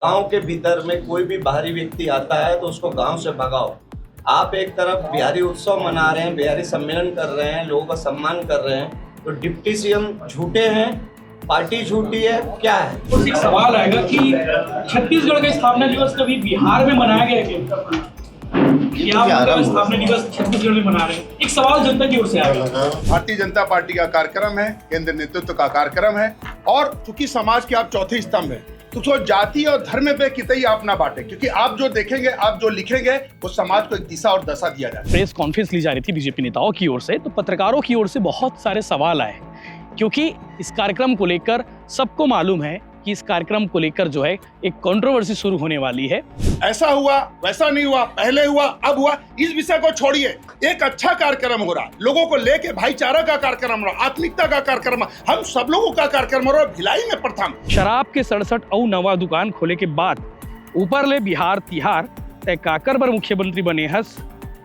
गांव के भीतर में कोई भी बाहरी व्यक्ति आता है तो उसको गांव से भगाओ। आप एक तरफ बिहारी उत्सव मना रहे हैं, बिहारी सम्मेलन कर रहे हैं, लोगों का सम्मान कर रहे हैं, तो डिप्टी सीएम झूठे हैं, पार्टी झूठी है, क्या है? तो एक सवाल आएगा कि छत्तीसगढ़ का स्थापना दिवस कभी बिहार में मनाया गया क्या? क्या आप स्थापना दिवस छत्तीसगढ़ में मना रहे हैं? एक सवाल जनता की ओर से आएगा। भारतीय जनता पार्टी का कार्यक्रम है, केंद्र नेतृत्व का कार्यक्रम है, और चूंकि समाज के आप चौथे स्तंभ है तो जाति और धर्म पे कितई आप ना बांटे, क्योंकि आप जो देखेंगे, आप जो लिखेंगे, वो समाज को एक दिशा और दशा दिया जाए। प्रेस कॉन्फ्रेंस ली जा रही थी बीजेपी नेताओं की ओर से, तो पत्रकारों की ओर से बहुत सारे सवाल आए, क्योंकि इस कार्यक्रम को लेकर सबको मालूम है कि इस कार्यक्रम को लेकर जो है एक कंट्रोवर्सी शुरू होने वाली है। ऐसा हुआ, वैसा नहीं हुआ, पहले हुआ, अब हुआ, इस विषय को छोड़िए। एक अच्छा कार्यक्रम हो रहा, लोगों को लेके भाईचारा का कार्यक्रम हो रहा, आत्मिकता का कार्यक्रम, हम सब लोगों का कार्यक्रम हो रहा। भिलाई में प्रथम शराब के 67 और नवा दुकान खोले के बाद ऊपर ले बिहार तिहार तय काकर बर मुख्यमंत्री बने हस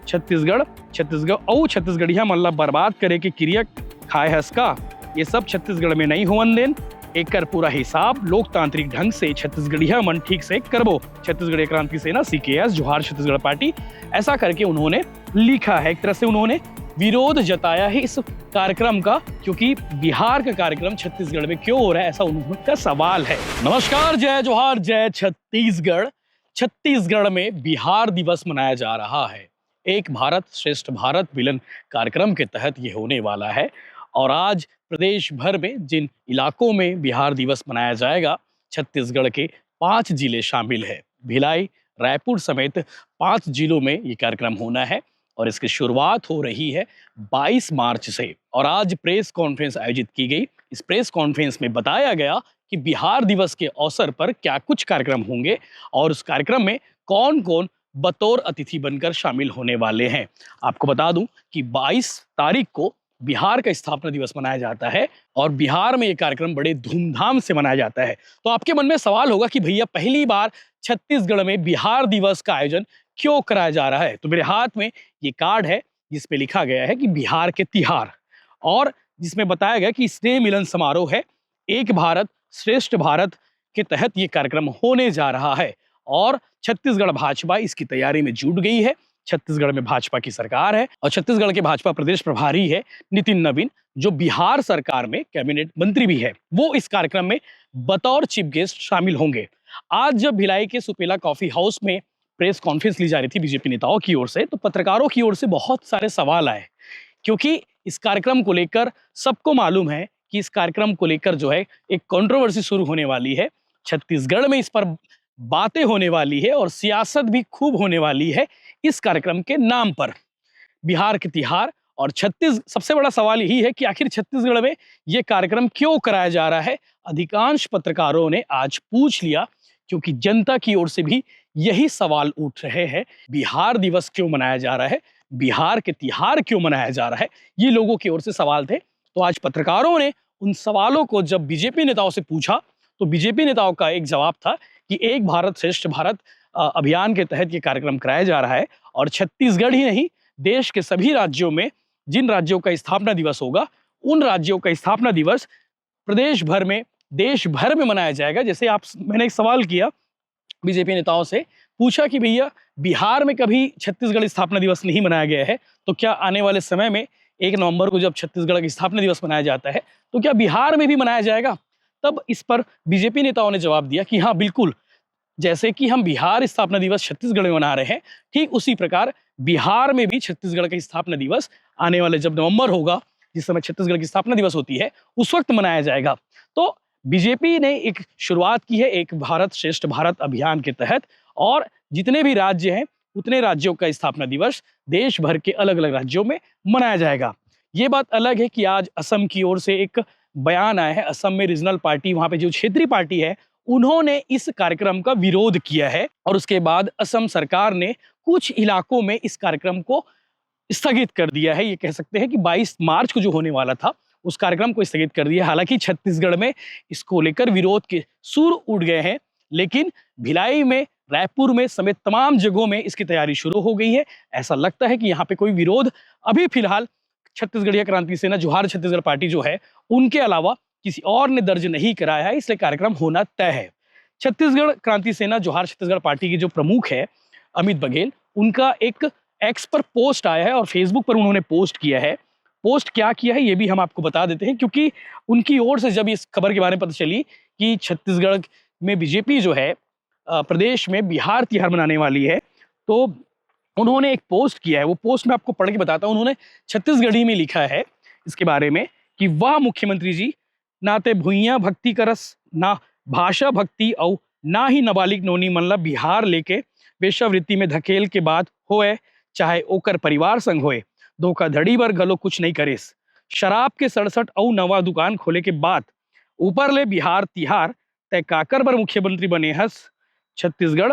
छत्तीसगढ़ और छत्तीसगढ़िया मल्ला बर्बाद करे के क्रिया खाए हस का। ये सब छत्तीसगढ़ में नहीं होवन देन, एक कर पूरा हिसाब लोकतांत्रिक ढंग से छत्तीसगढ़िया मन ठीक से करबो। छत्तीसगढ़ क्रांति सेना CKS जोहार छत्तीसगढ़ पार्टी, ऐसा करके उन्होंने लिखा है। एक तरह से उन्होंने विरोध जताया है इस कार्यक्रम का, क्योंकि बिहार का कार्यक्रम छत्तीसगढ़ में क्यों हो रहा है, ऐसा उनका सवाल है। नमस्कार, जय जोहार, जय छत्तीसगढ़। छत्तीसगढ़ में बिहार दिवस मनाया जा रहा है। एक भारत श्रेष्ठ भारत मिलन कार्यक्रम के तहत ये होने वाला है, और आज प्रदेश भर में जिन इलाकों में बिहार दिवस मनाया जाएगा, छत्तीसगढ़ के 5 जिले शामिल है। भिलाई, रायपुर समेत 5 जिलों में ये कार्यक्रम होना है, और इसकी शुरुआत हो रही है 22 मार्च से। और आज प्रेस कॉन्फ्रेंस आयोजित की गई। इस प्रेस कॉन्फ्रेंस में बताया गया कि बिहार दिवस के अवसर पर क्या कुछ कार्यक्रम होंगे, और उस कार्यक्रम में कौन कौन बतौर अतिथि बनकर शामिल होने वाले हैं। आपको बता दूं कि 22 तारीख को बिहार का स्थापना दिवस मनाया जाता है, और बिहार में ये कार्यक्रम बड़े धूमधाम से मनाया जाता है। तो आपके मन में सवाल होगा कि भैया पहली बार छत्तीसगढ़ में बिहार दिवस का आयोजन क्यों कराया जा रहा है। तो मेरे हाथ में ये कार्ड है जिस पे लिखा गया है कि बिहार के तिहार, और जिसमें बताया गया कि स्नेह मिलन समारोह है, एक भारत श्रेष्ठ भारत के तहत ये कार्यक्रम होने जा रहा है। और छत्तीसगढ़ भाजपा इसकी तैयारी में जुट गई है। छत्तीसगढ़ में भाजपा की सरकार है, और छत्तीसगढ़ के भाजपा प्रदेश प्रभारी है नितिन नवीन, जो बिहार सरकार में कैबिनेट मंत्री भी है। वो इस कार्यक्रम में बतौर चीफ गेस्ट शामिल होंगे। आज जब भिलाई के सुपेला कॉफी हाउस में प्रेस कॉन्फ्रेंस ली जा रही थी बीजेपी नेताओं की ओर से, तो पत्रकारों की ओर से बहुत सारे सवाल आए, क्योंकि इस कार्यक्रम को लेकर सबको मालूम है कि इस कार्यक्रम को लेकर जो है एक कंट्रोवर्सी शुरू होने वाली है। छत्तीसगढ़ में इस पर बातें होने वाली है, और सियासत भी खूब होने वाली है इस कार्यक्रम के नाम पर। बिहार के तिहार और सबसे बड़ा सवाल यही है कि आखिर छत्तीसगढ़ में यह कार्यक्रम क्यों कराया जा रहा है। अधिकांश पत्रकारों ने आज पूछ लिया, क्योंकि जनता की ओर से भी यही सवाल उठ रहे हैं। बिहार दिवस क्यों मनाया जा रहा है, बिहार के तिहार क्यों मनाया जा रहा है, ये लोगों की ओर से सवाल थे। तो आज पत्रकारों ने उन सवालों को जब बीजेपी नेताओं से पूछा, तो बीजेपी नेताओं का एक जवाब था कि एक भारत श्रेष्ठ भारत अभियान के तहत ये कार्यक्रम कराया जा रहा है, और छत्तीसगढ़ ही नहीं, देश के सभी राज्यों में जिन राज्यों का स्थापना दिवस होगा, उन राज्यों का स्थापना दिवस प्रदेश भर में, देश भर में मनाया जाएगा। जैसे मैंने एक सवाल किया बीजेपी नेताओं से, पूछा कि भैया बिहार में कभी छत्तीसगढ़ स्थापना दिवस नहीं मनाया गया है, तो क्या आने वाले समय में 1 नवंबर को जब छत्तीसगढ़ का स्थापना दिवस मनाया जाता है, तो क्या बिहार में भी मनाया जाएगा? तब इस पर बीजेपी नेताओं ने जवाब दिया कि हाँ बिल्कुल, जैसे कि हम बिहार स्थापना दिवस छत्तीसगढ़ में मना रहे हैं, ठीक उसी प्रकार बिहार में भी छत्तीसगढ़ का स्थापना दिवस आने वाले जब नवंबर होगा, जिस समय छत्तीसगढ़ की स्थापना दिवस होती है, उस वक्त मनाया जाएगा। तो बीजेपी ने एक शुरुआत की है एक भारत श्रेष्ठ भारत अभियान के तहत, और जितने भी राज्य हैं उतने राज्यों का स्थापना दिवस देश भर के अलग अलग राज्यों में मनाया जाएगा। ये बात अलग है कि आज असम की ओर से एक बयान आया है। असम में रीजनल पार्टी, वहां पे जो क्षेत्रीय पार्टी है, उन्होंने इस कार्यक्रम का विरोध किया है, और उसके बाद असम सरकार ने कुछ इलाकों में इस कार्यक्रम को स्थगित कर दिया है। ये कह सकते हैं कि 22 मार्च को जो होने वाला था, उस कार्यक्रम को स्थगित कर दिया। हालांकि छत्तीसगढ़ में इसको लेकर विरोध के सुर उठ गए हैं, लेकिन भिलाई में, रायपुर में समेत तमाम जगहों में इसकी तैयारी शुरू हो गई है। ऐसा लगता है कि यहाँ पे कोई विरोध अभी फिलहाल छत्तीसगढ़िया क्रांति सेना जोहार छत्तीसगढ़ पार्टी जो है, उनके अलावा किसी और ने दर्ज नहीं कराया है, इसलिए कार्यक्रम होना तय है। छत्तीसगढ़ क्रांति सेना जोहार छत्तीसगढ़ पार्टी के जो प्रमुख है अमित बघेल, उनका एक एक्स पर पोस्ट आया है और फेसबुक पर उन्होंने पोस्ट किया है। पोस्ट क्या किया है ये भी हम आपको बता देते हैं, क्योंकि उनकी ओर से जब इस खबर के बारे में पता चली कि छत्तीसगढ़ में बीजेपी जो है प्रदेश में बिहार तिहार मनाने वाली है, तो उन्होंने एक पोस्ट किया है। वो पोस्ट मैं आपको पढ़ के बताता हूँ। उन्होंने छत्तीसगढ़ी में लिखा है इसके बारे में कि वाह मुख्यमंत्री जी, ना ते भुइयां भक्ति करस, ना भाषा भक्ति और ना ही नाबालिग नोनी मनला बिहार लेके वेश्यावृत्ति में धकेल के बाद होए, चाहे ओकर परिवार संग होए, धोखाधड़ी बर घलो कुछ नहीं करेस। शराब के 67 और नवा दुकान खोले के बाद ऊपर ले बिहार तिहार तय काकर बर मुख्यमंत्री बने हस। छत्तीसगढ़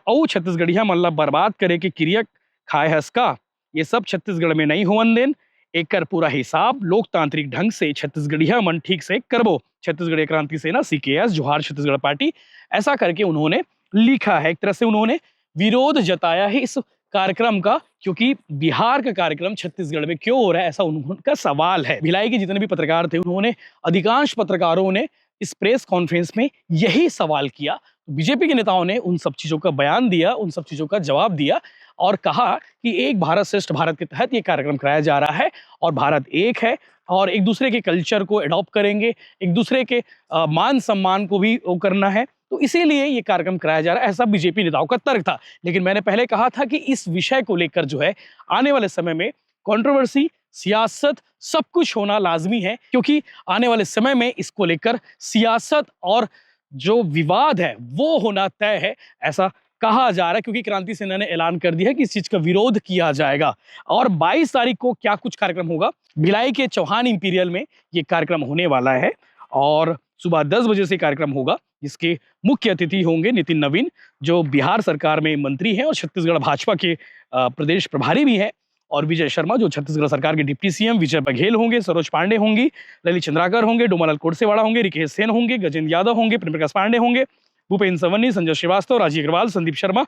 और छत्तीसगढ़िया मन ला बर्बाद करे के क्रिया खाए हस का। ये सब छत्तीसगढ़ में नहीं होवन देन, एकर पूरा हिसाब लोकतांत्रिक ढंग से छत्तीसगढ़िया मन ठीक से करबो। छत्तीसगढ़ क्रांति सेना CKS जोहार छत्तीसगढ़ पार्टी, ऐसा करके उन्होंने लिखा है। एक तरह से उन्होंने विरोध जताया है इस कार्यक्रम का, क्योंकि बिहार का कार्यक्रम छत्तीसगढ़ में क्यों हो रहा है, ऐसा उनका सवाल है। भिलाई के जितने भी पत्रकार थे, उन्होंने अधिकांश पत्रकारों ने इस प्रेस कॉन्फ्रेंस में यही सवाल किया। बीजेपी के नेताओं ने उन सब चीजों का बयान दिया, उन सब चीजों का जवाब दिया और कहा कि एक भारत श्रेष्ठ भारत के तहत ये कार्यक्रम कराया जा रहा है और भारत एक है और एक दूसरे के कल्चर को अडॉप्ट करेंगे, एक दूसरे के मान सम्मान को भी वो करना है, तो इसीलिए ये कार्यक्रम कराया जा रहा है। ऐसा बीजेपी नेताओं का तर्क था। लेकिन मैंने पहले कहा था कि इस विषय को लेकर जो है आने वाले समय में कंट्रोवर्सी, सियासत सब कुछ होना लाजमी है, क्योंकि आने वाले समय में इसको लेकर सियासत और जो विवाद है वो होना तय है, ऐसा कहा जा रहा है। क्योंकि क्रांति सेना ने ऐलान कर दिया है कि इस चीज का विरोध किया जाएगा। और 22 तारीख को क्या कुछ कार्यक्रम होगा, भिलाई के चौहान इंपीरियल में ये कार्यक्रम होने वाला है और सुबह 10 बजे से कार्यक्रम होगा, जिसके मुख्य अतिथि होंगे नितिन नवीन, जो बिहार सरकार में मंत्री हैं और छत्तीसगढ़ भाजपा के प्रदेश प्रभारी भी हैं, और विजय शर्मा जो छत्तीसगढ़ सरकार के डिप्टी CM, विजय बघेल होंगे, सरोज पांडे होंगी, ललित चंद्राकर होंगे, डोमालाल कोटसेवाड़ा होंगे, रिकेश सेन होंगे, गजेंद्र यादव होंगे, प्रेम प्रकाश पांडे होंगे, भूपेन्द्र सवन्नी, संजय श्रीवास्तव, राजीव अग्रवाल, संदीप शर्मा,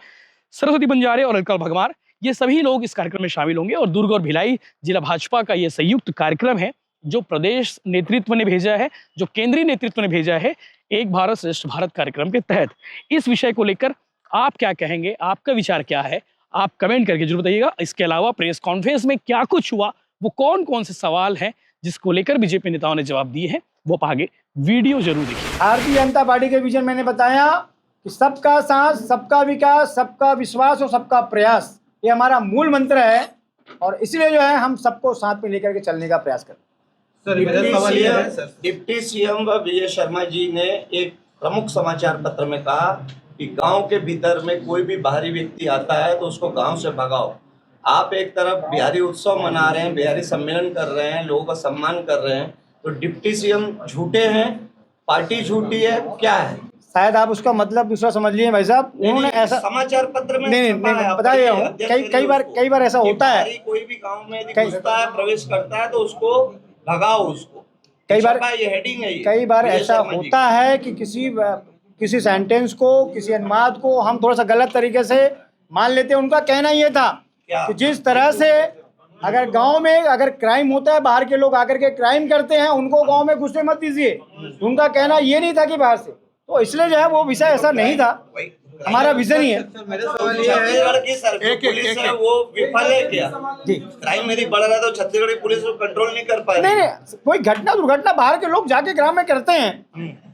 सरस्वती बंजारे और अलकल भगवार, ये सभी लोग इस कार्यक्रम में शामिल होंगे। और दुर्ग और भिलाई जिला भाजपा का ये संयुक्त कार्यक्रम है जो प्रदेश नेतृत्व ने भेजा है, जो केंद्रीय नेतृत्व ने भेजा है, एक भारत श्रेष्ठ भारत कार्यक्रम के तहत। इस विषय को लेकर आप क्या कहेंगे, आपका विचार क्या है, आप कमेंट करके जरूर बताइएगा। इसके अलावा प्रेस कॉन्फ्रेंस में क्या कुछ हुआ, वो कौन कौन से सवाल हैं जिसको लेकर बीजेपी नेताओं ने जवाब दिए हैं, वो आप आगे वीडियो जरूर देखिए। भारतीय जनता पार्टी के विजन मैंने बताया कि सबका साथ, सबका विकास, सबका विश्वास और सबका प्रयास, ये हमारा मूल मंत्र है और इसलिए जो है हम सबको साथ में लेकर के चलने का प्रयास करते हैं। डिप्टी CM व विजय शर्मा जी ने एक प्रमुख समाचार पत्र में कहा कि गांव के भीतर में कोई भी बाहरी व्यक्ति आता है तो उसको गांव से भगाओ। आप एक तरफ बिहारी उत्सव मना रहे हैं, बिहारी सम्मेलन कर रहे हैं, लोगों का सम्मान कर रहे हैं, तो डिप्टी CM झूठे हैं, पार्टी झूठी है, क्या है? शायद आप उसका मतलब दूसरा समझ लिए भाई साहब। उन्होंने ऐसा समाचार पत्र में नहीं बताइए, कई बार ऐसा होता है, कोई भी गांव में यदि घुसता है, प्रवेश करता है तो उसको भगाओ। उसको कई बार ये हेडिंग है, कई बार ऐसा होता है कि किसी सेंटेंस को, किसी अनुवाद को हम थोड़ा सा गलत तरीके से मान लेते हैं। उनका कहना ये था कि जिस तरह से अगर गांव में अगर क्राइम होता है, बाहर के लोग आकर के क्राइम करते हैं, उनको गांव में घुसने मत दीजिए। उनका कहना ये नहीं था कि बाहर से, तो इसलिए जो है वो विषय ऐसा नहीं था, हमारा विजन ही है। छत्तीसगढ़ की पुलिस है वो विफल है क्या जी? क्राइम यदि बढ़ रहा है तो छत्तीसगढ़ की पुलिस को कंट्रोल नहीं कर पाई। नहीं, कोई घटना दुर्घटना बाहर के लोग जाके ग्राम में करते हैं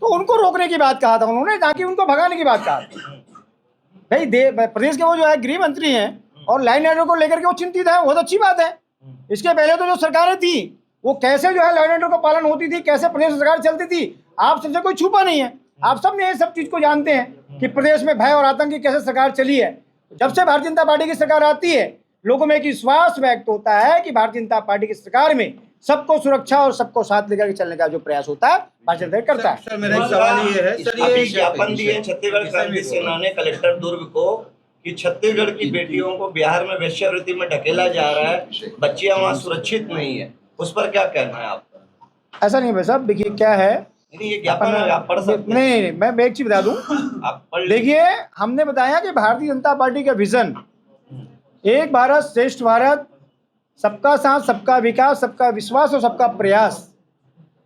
तो उनको रोकने की बात कहा था उन्होंने, ताकि उनको भगाने की बात कहा। भाई प्रदेश के वो जो है गृह मंत्री हैं और लाइन ऑर्डर को लेकर के वो चिंतित है, बहुत अच्छी बात है। इसके पहले तो जो सरकारें थी वो कैसे जो है लाइन ऑर्डर का पालन होती थी, कैसे प्रदेश सरकार चलती थी, आप सबसे कोई छुपा नहीं है। आप सब ने ये सब चीज को जानते हैं कि प्रदेश में भय और आतंक की कैसे सरकार चली है। जब से भारतीय जनता पार्टी की सरकार आती है, लोगों में एक विश्वास व्यक्त होता है कि भारतीय जनता पार्टी की सरकार में सबको सुरक्षा और सबको साथ लेकर के चलने का जो प्रयास होता है भारतीय जनता करता है। सर मेरा एक सवाल ये है, सर ये ज्ञापन दिए छत्तीसगढ़ क्रांति सेना ने कलेक्टर दुर्ग को कि छत्तीसगढ़ की बेटियों को बिहार में वेश्यावृत्ति में ढकेला जा रहा है, बच्चियां वहाँ सुरक्षित नहीं है, उस पर क्या कहना है आपका? ऐसा नहीं भाई साहब, देखिए क्या है, ये ज्ञापन आप पढ़ सकते हैं। नहीं, मैं एक चीज बता दूं, आप पढ़ देखिए हमने बताया कि भारतीय जनता पार्टी का विजन एक भारत श्रेष्ठ भारत, सबका साथ, सबका विकास, सबका विश्वास और सबका प्रयास।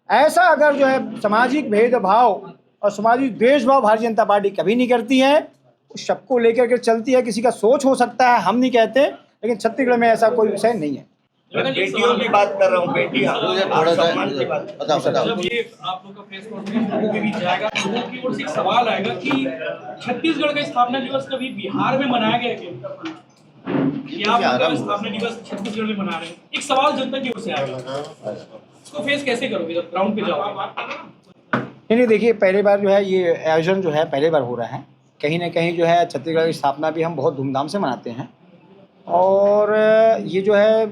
ऐसा अगर जो है सामाजिक भेदभाव और समाजी द्वेषभाव भारतीय जनता पार्टी कभी नहीं करती है। वो सबको लेकर के चलती है। किसी का सोच हो सकता है, हम नहीं कहते, लेकिन छत्तीसगढ़ में ऐसा कोई विषय नहीं है। मैं बेटियों की बात कर रहा हूँ, बेटियां सम्मान की बात। जब ये आप लोग का प्रेस कॉन्फ्रेंस लोगों के बीच जाएगा तो लोगों की ओर से एक सवाल आएगा कि छत्तीसगढ़ का स्थापना दिवस कभी बिहार में मनाया गया क्या? कि आप लोग का स्थापना दिवस छत्तीसगढ़ में मना रहे हैं, एक सवाल जनता की ओर से आएगा। इसको फेस कैसे करोगे जब ग्राउंड पे जाओगे? नहीं, देखिए, पहली बार जो है ये आयोजन जो है पहली बार हो रहा है। कहीं ना कहीं जो है छत्तीसगढ़ की स्थापना भी हम बहुत धूमधाम से मनाते हैं। और ये जो है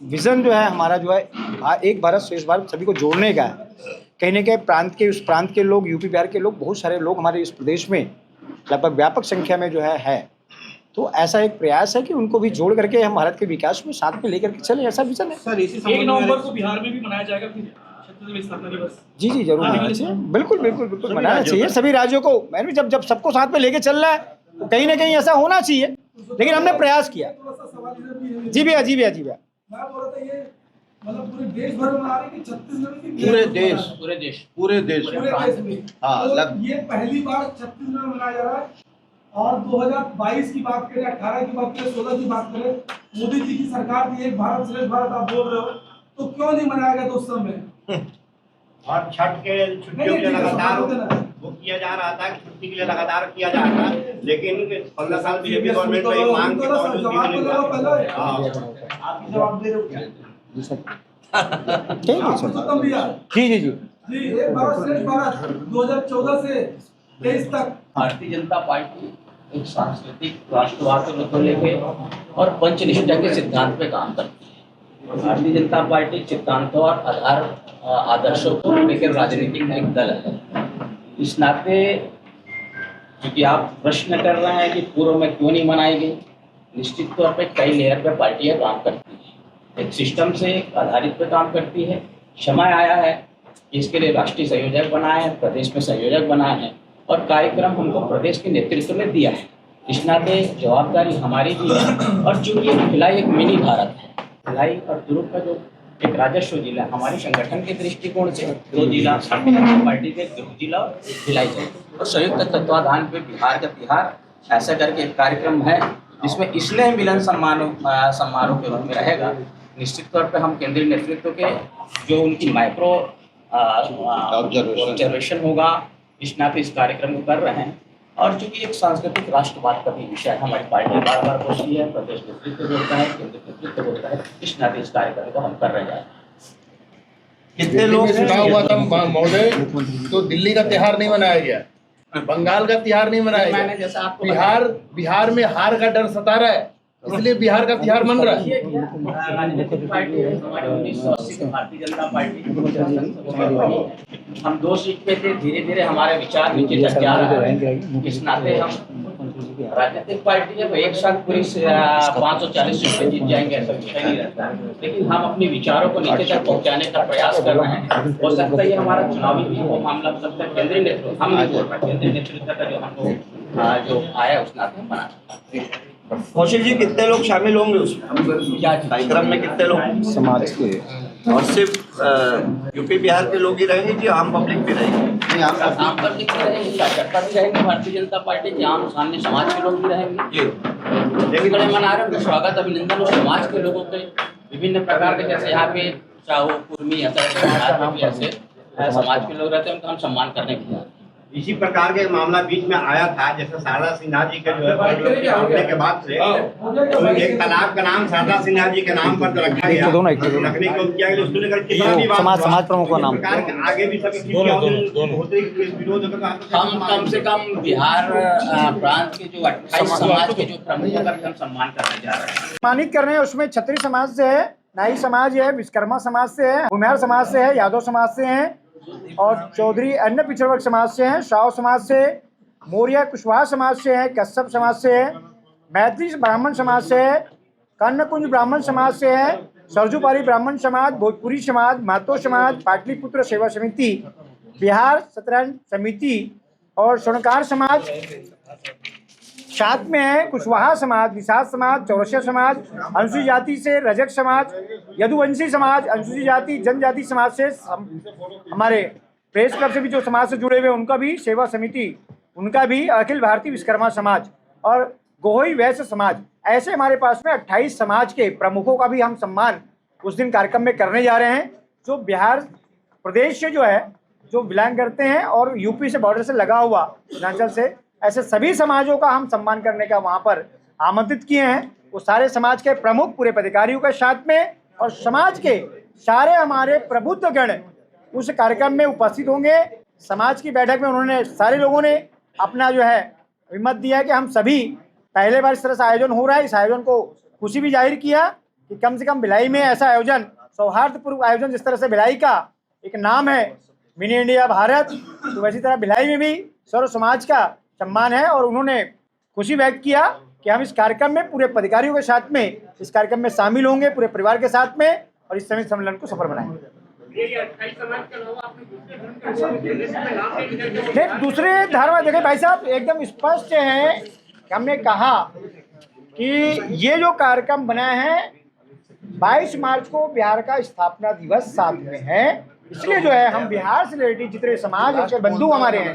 विज़न जो है हमारा जो है एक भारत श्रेष्ठ भारत सभी को जोड़ने का है। कहीं ना कहीं उस प्रांत के लोग, यूपी बिहार के लोग, बहुत सारे लोग हमारे इस प्रदेश में लगभग व्यापक संख्या में जो है। तो ऐसा एक प्रयास है कि उनको भी जोड़ करके हम भारत के विकास में साथ में लेकर के चले, ऐसा विजन है। सर, इसी 1 नवंबर को बिहार में भी मनाया जाएगा फिर छत्तीसगढ़ स्थापना दिवस? जी जरूर मनाना चाहिए। बिल्कुल मनाना चाहिए सभी राज्यों को। मैंने भी जब सबको साथ में लेके चल रहा है तो कहीं ना कहीं ऐसा होना चाहिए, लेकिन हमने प्रयास किया। जी भैया मतलब पूरे देश भर में मना रहे हैं कि छत्तीसगढ़ की पूरे देश में। हाँ, तो ये पहली बार छत्तीसगढ़ में मनाया जा रहा है। और 2022 की बात करें, 18 की बात करें, 16 की बात करें, मोदी जी की सरकार थी, एक भारत श्रेष्ठ भारत आप बोल रहे हो, तो क्यों नहीं मनाया गया उस समय? और छठ के छुट्टियों के लिए लगातार वो किया जा रहा था, छुट्टी के लिए लगातार किया जा रहा था, लेकिन 15 साल बीजेपी गवर्नमेंट में ये मांग आप जवाब दे रहे हो क्या? ठीक है जी। एक भारत श्रेष्ठ भारत 2014 से 23 तक भारतीय जनता पार्टी एक सांस्कृतिक राष्ट्रवाद को लेके और पंचनिष्ठा के सिद्धांत पे काम करती है। भारतीय जनता पार्टी सिद्धांतों और आदर्शों को लेकर राजनीतिक एक दल है। इस नाते क्योंकि आप प्रश्न कर रहे हैं कि पूर्व में क्यों नहीं मनाई गई, निश्चित तौर पे कई लेयर पे पार्टियां काम करती है, एक सिस्टम से आधारित पे काम करती है। समय आया है, इसके लिए राष्ट्रीय संयोजक बनाए हैं, प्रदेश में संयोजक बनाए हैं और कार्यक्रम हमको प्रदेश के नेतृत्व में दिया है। इस नाते जवाबदारी हमारी भी है। और चूंकि भिलाई एक मिनी भारत है, भिलाई और दुर्ग का जो एक राजस्व जिला हमारे संगठन के दृष्टिकोण से 2 जिला भारतीय जनता पार्टी के, दुर्ग जिला और भिलाई जिला, और संयुक्त तत्वाधान पे बिहार का तिहार ऐसा करके एक कार्यक्रम है जिसमें स्नेह मिलन समारोह के रूप में रहेगा। निश्चित तौर पे हम केंद्रीय नेतृत्व के जो उनकी माइक्रो ऑब्जर्वेशन होगा, इस नाते इस कार्यक्रम को कर रहे हैं। और चूंकि एक सांस्कृतिक राष्ट्रवाद का भी विषय हमारी पार्टी बार बार बोलती है, प्रदेश नेतृत्व बोलता है, केंद्रीय नेतृत्व बोलता है, इस नाते इस कार्यक्रम को हम कर रहे हैं। कितने लोग चुनाव हुआ था महोदय, तो दिल्ली का त्योहार नहीं मनाया गया, बंगाल का त्योहार नहीं मनाया मैंने गया। जैसा आपको बिहार में हार का डर सता रहा है, इसलिए बिहार का त्योहार मन रहा है। राजनीतिक पार्टी है हमारी 1980 की भारतीय जनता पार्टी, हम 2 सीट पे थे, धीरे धीरे हमारे विचार नीचे तक जा रहा है। इस नाते हम राजनीतिक पार्टी है, एक साथ पूरी 540 सीट पे जीत जाएंगे ऐसा विषय नहीं रहता है, लेकिन हम अपने विचारों को नीचे तक पहुंचाने का प्रयास कर रहे हैं। हो सकता है ये हमारा चुनावी भी वो मामला हो सकता है, केंद्रीय नेतृत्व हम नहीं बोल रहे, केंद्रीय नेतृत्व का जो हमको जो आया उस नाते हम बना सकते हैं। कौशिक जी, कितने लोग शामिल होंगे उसमें? क्या कार्यक्रम में कितने लोग समाज के? और सिर्फ यूपी बिहार के लोग ही रहेंगे कि आम पब्लिक भी रहेंगे? आम पब्लिक भी रहेंगे, कार्यकर्ता भी रहेंगे, भारतीय जनता पार्टी के आम सामने समाज के लोग भी रहेंगे। लेकिन बड़े मना रहे हैं स्वागत अभिनंदन और समाज के लोगों के विभिन्न प्रकार के, जैसे यहाँ पे चाहो कुर्मी ऐसे समाज के लोग रहते हैं, उनका हम सम्मान करने के लिए। इसी प्रकार के मामला बीच में आया था, जैसे शारदा सिन्हा जी के जो है होने के बाद से तो एक तालाब का नाम शारदा सिन्हा जी के नाम पर रखा गया, रखने को किया गया, उसको लेकर कितना भी समाज प्रमुख का नाम आगे भी सब विरोध। हम कम से कम बिहार प्रांत के जो 28 समाज के जो प्रमुखों का भी हम सम्मान करने जा रहे हैं, सम्मानित कर रहे हैं। उसमें क्षत्रिय समाज से है, नाई समाज है, विश्वकर्मा समाज से है, भूमिहार समाज से है, यादव समाज से है और चौधरी अन्य पिछड़ा वर्ग समाज से हैं, साव समाज से, मौर्य कुशवाहा समाज से है, कश्यप समाज से है, मैथिली ब्राह्मण समाज से है, कर्णकुंज ब्राह्मण समाज से है, सरजूपाली ब्राह्मण समाज, भोजपुरी समाज, महतो समाज, पाटलिपुत्र सेवा समिति, बिहार सत्यनारायण समिति और स्वर्णकार समाज। साथ में है कुशवाहा समाज, निषाद समाज, चौरसिया समाज, अनुसूचित जाति से रजक समाज, यदुवंशी समाज, अनुसूचित जाति जनजाति समाज से हमारे प्रेस क्लब से भी जो समाज से जुड़े हुए उनका भी, सेवा समिति उनका भी, अखिल भारतीय विश्वकर्मा समाज और गोहई वैश्य समाज, ऐसे हमारे पास में 28 समाज के प्रमुखों का भी हम सम्मान उस दिन कार्यक्रम में करने जा रहे हैं, जो बिहार प्रदेश से जो है जो बिलोंग करते हैं और यूपी से बॉर्डर से लगा हुआ पूर्वांचल से, ऐसे सभी समाजों का हम सम्मान करने का वहाँ पर आमंत्रित किए हैं। वो सारे समाज के प्रमुख पूरे पदाधिकारियों के साथ में और समाज के सारे हमारे प्रबुद्ध गण उस कार्यक्रम में उपस्थित होंगे। समाज की बैठक में उन्होंने सारे लोगों ने अपना जो है हिम्मत दिया है कि हम सभी पहले बार इस तरह से आयोजन हो रहा है, इस आयोजन को खुशी भी जाहिर किया कि कम से कम भिलाई में ऐसा आयोजन, सौहार्दपूर्ण आयोजन, जिस तरह से भिलाई का एक नाम है मिनी इंडिया भारत, तो वैसी तरह भिलाई में भी सर्व समाज का सम्मान है। और उन्होंने खुशी व्यक्त किया कि हम इस कार्यक्रम में पूरे पदाधिकारियों के साथ में इस कार्यक्रम में शामिल होंगे, पूरे परिवार के साथ में, और इस संयुक्त सम्मेलन को सफल बनाएंगे। दूसरे धर्म देखे भाई साहब, एकदम स्पष्ट है कि हमने कहा कि ये जो कार्यक्रम बना है 22 मार्च को बिहार का स्थापना दिवस साथ में है, इसलिए जो है हम बिहार से रिलेटेड जितने समाज के बंधु हमारे हैं,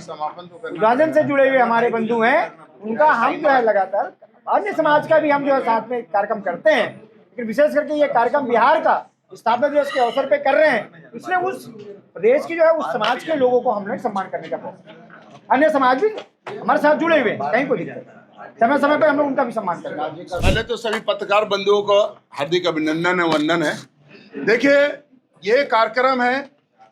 विभाजन से जुड़े हुए हमारे बंधु हैं, उनका हम जो है लगातार अन्य समाज का भी हम जो है साथ में कार्यक्रम करते हैं, लेकिन विशेष करके ये कार्यक्रम बिहार का स्थापना दिवस के अवसर पे कर रहे हैं, इसलिए उस प्रदेश की जो है उस समाज के लोगों को हमने सम्मान करने का प्रयास। अन्य समाज भी हमारे साथ जुड़े हुए हैं, कहीं कोई दिक्कत नहीं, समय समय पे हम लोग उनका भी सम्मान करेंगे। पहले तो सभी पत्रकार बंधुओं को हार्दिक अभिनंदन है, वंदन है। देखिए, ये कार्यक्रम है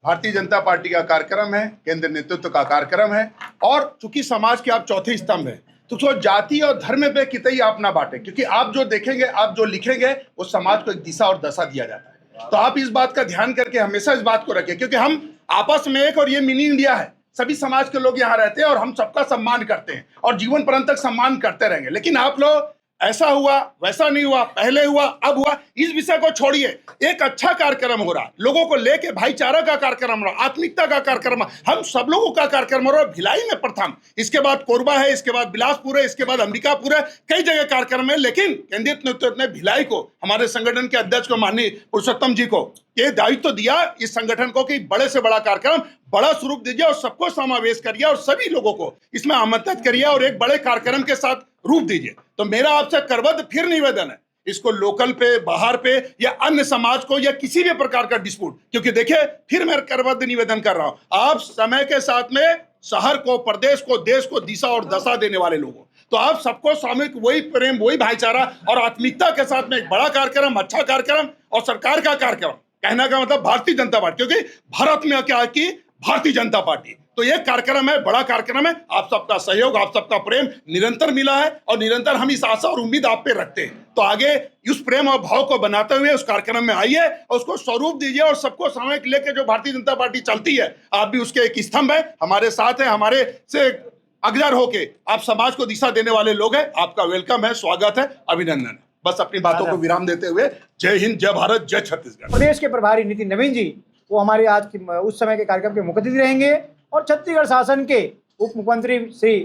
भारतीय जनता पार्टी का कार्यक्रम है, केंद्र नेतृत्व का कार्यक्रम है, और चूंकि समाज के आप चौथे स्तंभ है तो उसको जाति और धर्म पे कितई आप ना बांटे, क्योंकि आप जो देखेंगे, आप जो लिखेंगे, वो समाज को एक दिशा और दशा दिया जाता है। तो आप इस बात का ध्यान करके हमेशा इस बात को रखें, क्योंकि हम आपस में एक, और ये मिनी इंडिया है, सभी समाज के लोग यहाँ रहते हैं और हम सबका सम्मान करते हैं और जीवन पर्यंत तक सम्मान करते रहेंगे। लेकिन आप लोग ऐसा हुआ, वैसा नहीं हुआ, पहले हुआ, अब हुआ, इस विषय को छोड़िए। एक अच्छा कार्यक्रम हो रहा, लोगों को लेके भाईचारा का कार्यक्रम हो रहा, आत्मिकता का कार्यक्रम, हम सब लोगों का कार्यक्रम हो रहा। भिलाई में प्रथम, इसके बाद कोरबा है, इसके बाद बिलासपुर है, इसके बाद अंबिकापुर है, कई जगह कार्यक्रम है। लेकिन केंद्रीय नेतृत्व ने भिलाई को, हमारे संगठन के अध्यक्ष को, माननीय पुरुषोत्तम जी को ये दायित्व दिया इस संगठन को कि बड़े से बड़ा कार्यक्रम, बड़ा स्वरूप दीजिए और सबको समावेश करिए और सभी लोगों को इसमें आमंत्रित करिए और एक बड़े कार्यक्रम के साथ रूप दीजिए। तो मेरा आपसे करबद्ध फिर निवेदन है, इसको लोकल पे, बाहर पे या अन्य समाज को या किसी भी प्रकार का डिस्प्यूट, क्योंकि देखिए फिर मैं करबद्ध निवेदन कर रहा हूं, आप समय के साथ में शहर को, प्रदेश को, देश को दिशा और दशा देने वाले लोग हो, तो आप सबको सामूहिक वही प्रेम, वही भाईचारा और आत्मिकता के साथ में एक बड़ा कार्यक्रम, अच्छा कार्यक्रम और सरकार का कार्यक्रम, कहने का मतलब भारतीय जनता पार्टी, क्योंकि भारत में क्या है कि भारतीय जनता पार्टी, तो ये कार्यक्रम है, बड़ा कार्यक्रम है। आप सबका सहयोग, आप सबका प्रेम निरंतर मिला है और निरंतर हम इस आशा और उम्मीद आप पे रखते हैं। तो आगे उस प्रेम और भाव को बनाते हुए उस कार्यक्रम में आइए और उसको स्वरूप दीजिए और सबको सामूहिक लेके जो भारतीय जनता पार्टी चलती है, आप भी उसके एक स्तंभ है, हमारे साथ है, हमारे से अग्रसर होके आप समाज को दिशा देने वाले लोग हैं। आपका वेलकम है, स्वागत है, अभिनंदन है। बस अपनी बातों को विराम देते हुए जय हिंद, जय भारत, जय छत्तीसगढ़। प्रदेश के प्रभारी नितिन नवीन जी वो हमारे आज की उस समय के कार्यक्रम के मुख्य अतिथि रहेंगे और छत्तीसगढ़ शासन के उप मुख्यमंत्री श्री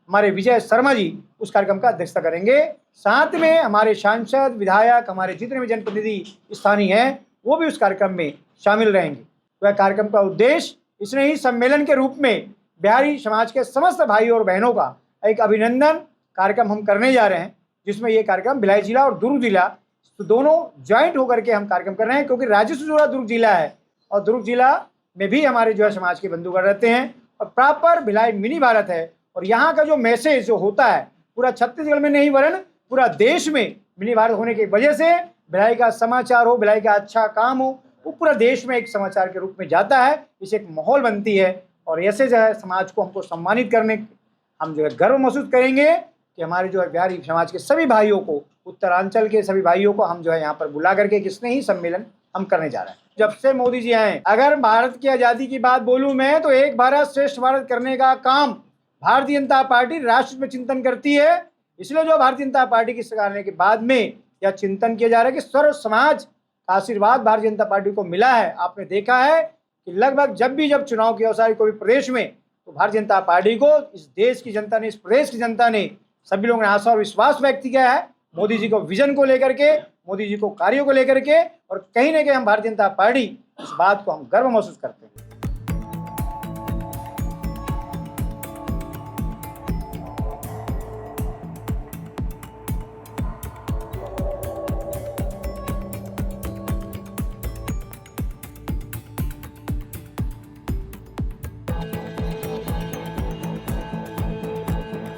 हमारे विजय शर्मा जी उस कार्यक्रम का अध्यक्षता करेंगे। साथ में हमारे सांसद, विधायक, हमारे जितने भी जनप्रतिनिधि स्थानीय हैं वो भी उस कार्यक्रम में शामिल रहेंगे। वह कार्यक्रम का उद्देश्य इसने ही सम्मेलन के रूप में बिहारी समाज के समस्त भाई और बहनों का एक अभिनंदन कार्यक्रम हम करने जा रहे हैं, जिसमें ये कार्यक्रम भिलाई जिला और दुर्ग जिला तो दोनों ज्वाइंट होकर के हम कार्यक्रम कर रहे हैं, क्योंकि राज्य से जुड़ा दुर्ग जिला है और दुर्ग जिला में भी हमारे जो है समाज के बंधुगण रहते हैं और प्रॉपर भिलाई मिनी भारत है। और यहाँ का जो मैसेज जो होता है पूरा छत्तीसगढ़ में नहीं वरन पूरा देश में मिनी भारत होने की वजह से भिलाई का समाचार हो, भिलाई का अच्छा काम हो, वो पूरा देश में एक समाचार के रूप में जाता है। इसे एक माहौल बनती है और ऐसे जो है समाज को हमको सम्मानित करने हम जो है गर्व महसूस करेंगे कि हमारे जो है बिहारी समाज के सभी भाइयों को, उत्तरांचल के सभी भाइयों को हम जो है यहाँ पर बुला करके किसने ही सम्मेलन हम करने जा रहे हैं। जब से मोदी जी आए, अगर भारत की आज़ादी की बात बोलूँ मैं तो एक भारत श्रेष्ठ भारत करने का काम भारतीय जनता पार्टी राष्ट्र में चिंतन करती है। इसलिए जो भारतीय जनता पार्टी की सरकार आने के बाद में यह चिंतन किया जा रहा है कि सर्व समाज का आशीर्वाद भारतीय जनता पार्टी को मिला है। आपने देखा है कि लगभग जब चुनाव की अवसर कोई प्रदेश में तो भारतीय जनता पार्टी को इस देश की जनता ने, इस प्रदेश की जनता ने, सभी लोगों ने आशा और विश्वास व्यक्त किया है मोदी जी को विजन को लेकर के, मोदी जी को कार्यों को लेकर के। और कहीं ना कहीं हम भारतीय जनता पार्टी इस बात को हम गर्व महसूस करते हैं।